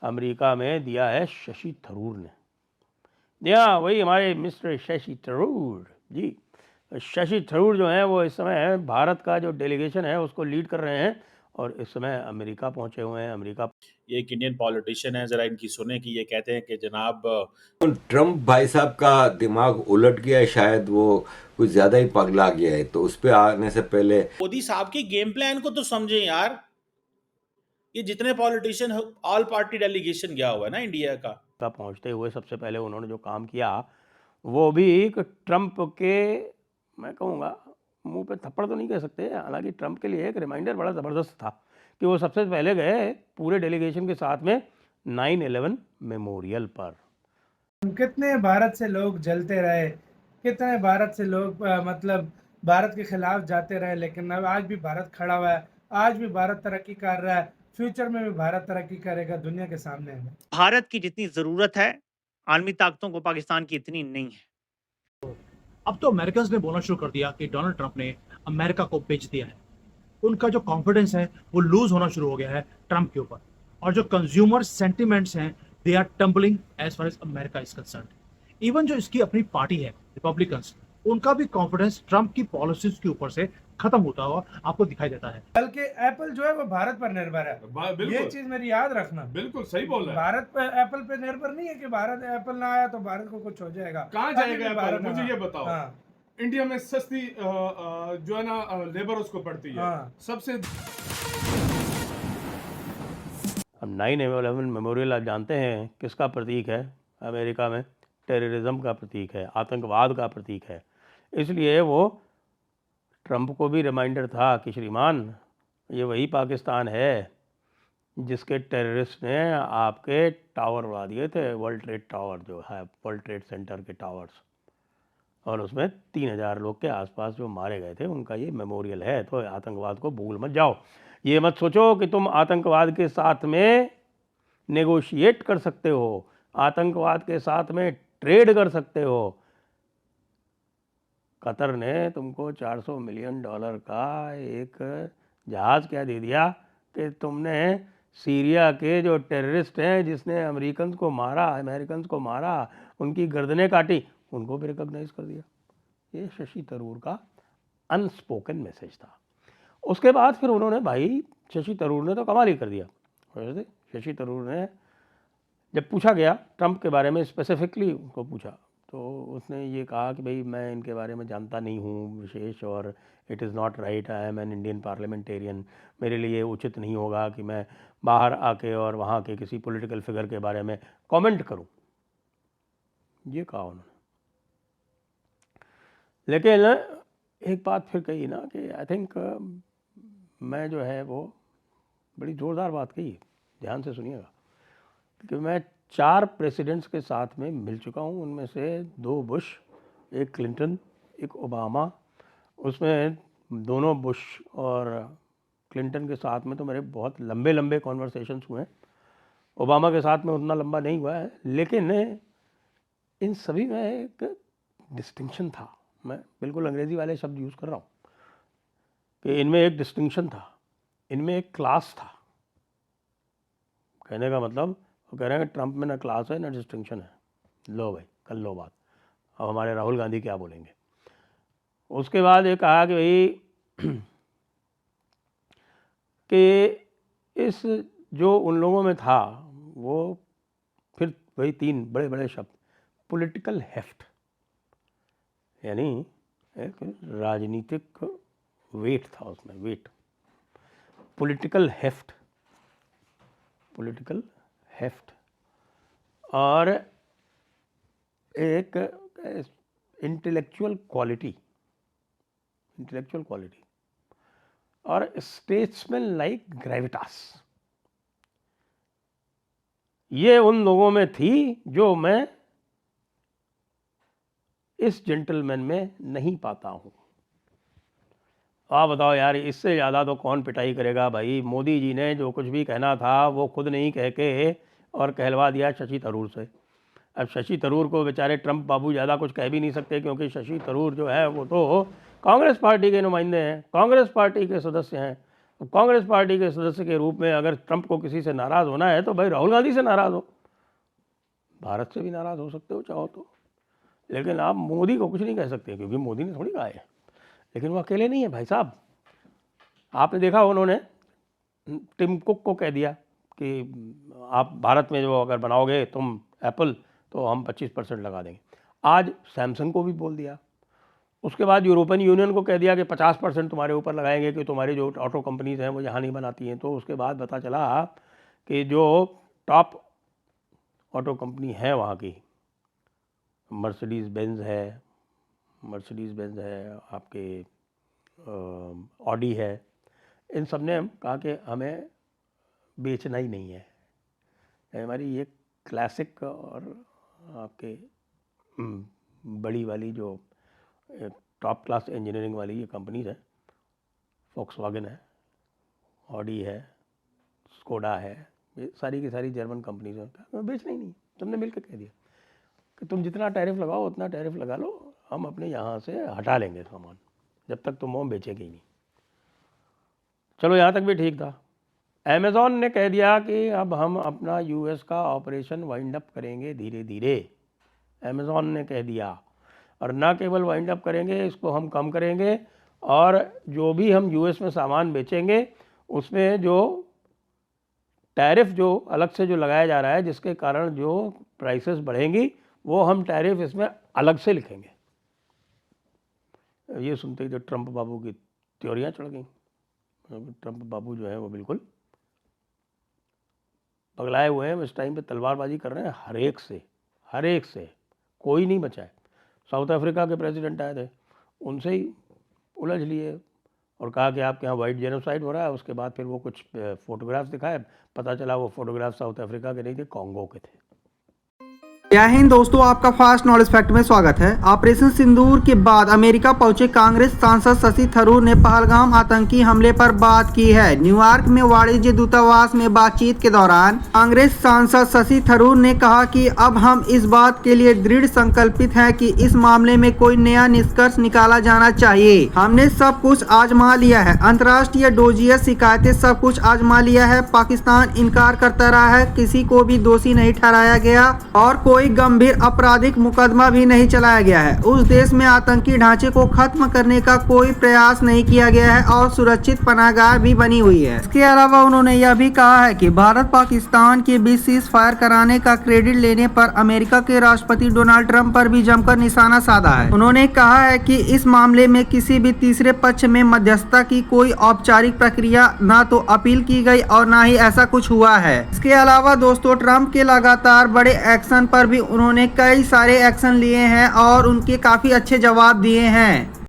America में दिया है शशि थरूर ने। जी हाँ, वही हमारे मिस्टर शशि थरूर जी। शशि थरूर जो हैं वो इस समय भारत का जो डेलीगेशन है उसको लीड कर रहे हैं और इस समय अमेरिका पहुंचे हुए हैं। अमेरिका ये एक इंडियन पॉलिटिशियन है, जरा इनकी सुने कि ये कहते हैं कि जनाब ट्रम्प भाई साहब का दिमाग उलट गया है, शायद वो कुछ ज्यादा ही पगला गया है, तो उस पे आने से पहले मोदी साहब की गेम प्लान को तो समझें यार। ये जितने पॉलिटिशियन ऑल पार्टी डेलीगेशन गया हुआ है ना इंडिया का, पहुंचते हुए सबसे पहले उन्होंने जो काम किया वो भी एक ट्रम्प के, मैं कहूँगा मुंह पे थप्पड़ तो नहीं कह सकते, हालांकि ट्रम्प के लिए एक रिमाइंडर बड़ा ज़बरदस्त था कि वो सबसे पहले गए पूरे डेलीगेशन के साथ में 9/11 मेमोरियल पर। कितने भारत से लोग जलते रहे, कितने भारत से लोग मतलब भारत के खिलाफ जाते रहे, लेकिन अब आज भी भारत खड़ा हुआ है, आज भी भारत तरक्की कर रहा है, फ्यूचर में भी भारत तरक्की करेगा, दुनिया के सामने है। भारत की जितनी जरूरत है आलमी ताकतों को पाकिस्तान की इतनी नहीं है। अब तो अमेरिकन ने बोलना शुरू कर दिया कि डोनाल्ड ट्रंप ने अमेरिका को बेच दिया है। उनका जो कॉन्फिडेंस है वो लूज होना शुरू हो गया है ट्रंप के ऊपर, और जो कंज्यूमर सेंटिमेंट्स हैं they are tumbling as far as America is concerned. Even जो इसकी अपनी पार्टी है रिपब्लिकन्स, उनका भी कॉन्फिडेंस ट्रंप की पॉलिसीज के ऊपर से खत्म होता हुआ आपको दिखाई देता है। बल्कि एप्पल जो है वो भारत पर निर्भर है, ये चीज मेरी याद रखना। बिल्कुल सही बोल रहा है। भारत पे एप्पल पे निर्भर नहीं है कि भारत एप्पल ना आया तो भारत को कुछ हो जाएगा। कहाँ जाएगा एप्पल, मुझे ये बताओ। हाँ। इंडिया में सस्ती जो है ना लेबर उसको पड़ती है। हाँ। सबसे अब 9/11 मेमोरियल आप जानते हैं किसका प्रतीक है? अमेरिका में टेररिज्म का प्रतीक है, आतंकवाद का प्रतीक है। इसलिए वो ट्रंप को भी रिमाइंडर था कि श्रीमान ये वही पाकिस्तान है जिसके टेररिस्ट ने आपके टावर उड़ा दिए थे, वर्ल्ड ट्रेड टावर जो है, वर्ल्ड ट्रेड सेंटर के टावर्स, और उसमें 3,000 लोग के आसपास जो मारे गए थे, उनका ये मेमोरियल है। तो आतंकवाद को भूल मत जाओ। ये मत सोचो कि तुम आतंकवाद के साथ में नेगोशिएट कर सकते हो, आतंकवाद के साथ में ट्रेड कर सकते हो। कतर ने तुमको $400 मिलियन का एक जहाज़ क्या दे दिया कि तुमने सीरिया के जो टेररिस्ट हैं जिसने अमेरिकन को मारा, उनकी गर्दनें काटी, उनको भी रिकॉग्नाइज कर दिया। ये शशि थरूर का अनस्पोकन मैसेज था। उसके बाद फिर उन्होंने, भाई शशि थरूर ने तो कमाल ही कर दिया। वैसे शशि थरूर ने जब पूछा गया ट्रंप के बारे में, स्पेसिफिकली उनको पूछा, तो उसने ये कहा कि भाई मैं इनके बारे में जानता नहीं हूँ विशेष, और it is not right, I am an Indian parliamentarian, मेरे लिए उचित नहीं होगा कि मैं बाहर आके और वहाँ के किसी पॉलिटिकल फिगर के बारे में कमेंट करूँ, ये कहा उन्होंने। लेकिन एक बात फिर कही ना कि आई थिंक मैं जो है वो बड़ी ज़ोरदार बात कही, ध्यान से सुनिएगा, कि मैं 4 प्रेसिडेंट्स के साथ में मिल चुका हूँ, उनमें से 2 बुश, एक क्लिंटन, एक ओबामा। उसमें दोनों बुश और क्लिंटन के साथ में तो मेरे बहुत लंबे लंबे कॉन्वर्सेशंस हुए हैं। ओबामा के साथ में उतना लंबा नहीं हुआ है, लेकिन इन सभी में एक डिस्टिंक्शन था। मैं बिल्कुल अंग्रेज़ी वाले शब्द यूज़ कर रहा हूँ कि इनमें एक डिस्टिंक्शन था, इनमें एक क्लास था। कहने का मतलब वो कह रहे हैं कि ट्रंप में ना क्लास है ना डिस्टिंक्शन है। लो भाई, कर लो बात। अब हमारे राहुल गांधी क्या बोलेंगे? उसके बाद ये कहा कि भाई कि इस जो उन लोगों में था वो फिर वही 3 बड़े बड़े शब्द, पॉलिटिकल हेफ्ट, यानी एक राजनीतिक वेट था उसमें, वेट, पॉलिटिकल हेफ्ट, और एक इंटेलेक्चुअल क्वालिटी, और स्टेट्समैन लाइक ग्रेविटास, ये उन लोगों में थी जो मैं इस जेंटलमैन में नहीं पाता हूँ। आप बताओ यार, इससे ज़्यादा तो कौन पिटाई करेगा भाई। मोदी जी ने जो कुछ भी कहना था वो खुद नहीं कह के और कहलवा दिया शशि थरूर से। अब शशि थरूर को बेचारे ट्रंप बाबू ज़्यादा कुछ कह भी नहीं सकते, क्योंकि शशि थरूर जो है वो तो कांग्रेस पार्टी के नुमाइंदे हैं, कांग्रेस पार्टी के सदस्य हैं। अब कांग्रेस पार्टी के सदस्य के रूप में अगर ट्रंप को किसी से नाराज़ होना है तो भाई राहुल गांधी से नाराज़ हो, भारत से भी नाराज़ हो सकते हो चाहो तो, लेकिन आप मोदी को कुछ नहीं कह सकते क्योंकि मोदी ने थोड़ी कहा है। लेकिन वो अकेले नहीं है भाई साहब। आपने देखा उन्होंने टिम कुक को कह दिया कि आप भारत में जो अगर बनाओगे तुम एप्पल तो हम 25% लगा देंगे। आज सैमसंग को भी बोल दिया। उसके बाद यूरोपियन यूनियन को कह दिया कि 50% तुम्हारे ऊपर लगाएंगे कि तुम्हारी जो ऑटो कंपनीज़ हैं वो यहाँ नहीं बनाती हैं। तो उसके बाद पता चला कि जो टॉप ऑटो कंपनी है वहाँ की मर्सिडीज़ बेंज है, आपके ऑडी है, इन सब ने कहा कि हमें बेचना ही नहीं है। हमारी ये क्लासिक और आपके बड़ी वाली जो टॉप क्लास इंजीनियरिंग वाली ये कंपनीज है, फोक्सवैगन है, ऑडी है, स्कोडा है, ये सारी की सारी जर्मन कंपनीज हैं। हमें बेचना ही नहीं। तुमने मिलकर कह दिया कि तुम जितना टैरिफ लगाओ उतना टैरिफ लगा लो, हम अपने यहाँ से हटा लेंगे सामान, जब तक तुम वो बेचेंगे ही नहीं। चलो यहाँ तक भी ठीक था। अमेज़ॉन ने कह दिया कि अब हम अपना यूएस का ऑपरेशन वाइंड अप करेंगे धीरे धीरे। अमेज़ॉन ने कह दिया, और ना केवल वाइंड अप करेंगे, इसको हम कम करेंगे, और जो भी हम यूएस में सामान बेचेंगे उसमें जो टैरिफ जो अलग से जो लगाया जा रहा है जिसके कारण जो प्राइसेस बढ़ेंगी वो हम टैरिफ इसमें अलग से लिखेंगे। ये सुनते ही तो ट्रंप बाबू की त्योरियाँ चढ़ गई। ट्रंप बाबू जो है वो बिल्कुल पगलाए हुए हैं, इस टाइम पे तलवारबाजी कर रहे हैं हर एक से कोई नहीं बचा है। साउथ अफ्रीका के प्रेसिडेंट आए थे, उनसे ही उलझ लिए और कहा कि आपके यहाँ वाइट जेनोसाइड हो रहा है। उसके बाद फिर वो कुछ फोटोग्राफ्स दिखाए, पता चला वो फोटोग्राफ साउथ अफ्रीका के नहीं थे, कॉन्गो के थे। जय हिंद दोस्तों, आपका फास्ट नॉलेज फैक्ट में स्वागत है। ऑपरेशन सिंदूर के बाद अमेरिका पहुंचे कांग्रेस सांसद शशि थरूर ने पहलगाम आतंकी हमले पर बात की है। न्यूयॉर्क में वाणिज्य दूतावास में बातचीत के दौरान कांग्रेस सांसद शशि थरूर ने कहा कि अब हम इस बात के लिए दृढ़ संकल्पित हैं कि इस मामले में कोई नया निष्कर्ष निकाला जाना चाहिए। हमने सब कुछ आजमा लिया है, अंतर्राष्ट्रीय डोजियर शिकायतें, सब कुछ आजमा लिया है। पाकिस्तान इनकार करता रहा है, किसी को भी दोषी नहीं ठहराया गया और कोई गंभीर आपराधिक मुकदमा भी नहीं चलाया गया है। उस देश में आतंकी ढांचे को खत्म करने का कोई प्रयास नहीं किया गया है और सुरक्षित पनाहगाह भी बनी हुई है। इसके अलावा उन्होंने यह भी कहा है कि भारत पाकिस्तान के बीच सीज फायर कराने का क्रेडिट लेने पर अमेरिका के राष्ट्रपति डोनाल्ड ट्रंप पर भी जमकर निशाना साधा है। उन्होंने कहा है कि इस मामले में किसी भी तीसरे पक्ष में मध्यस्थता की कोई औपचारिक प्रक्रिया न तो अपील की गई और न ही ऐसा कुछ हुआ है। इसके अलावा दोस्तों, ट्रंप के लगातार बड़े एक्शन पर भी उन्होंने कई सारे एक्शन लिए हैं और उनके काफी अच्छे जवाब दिए हैं।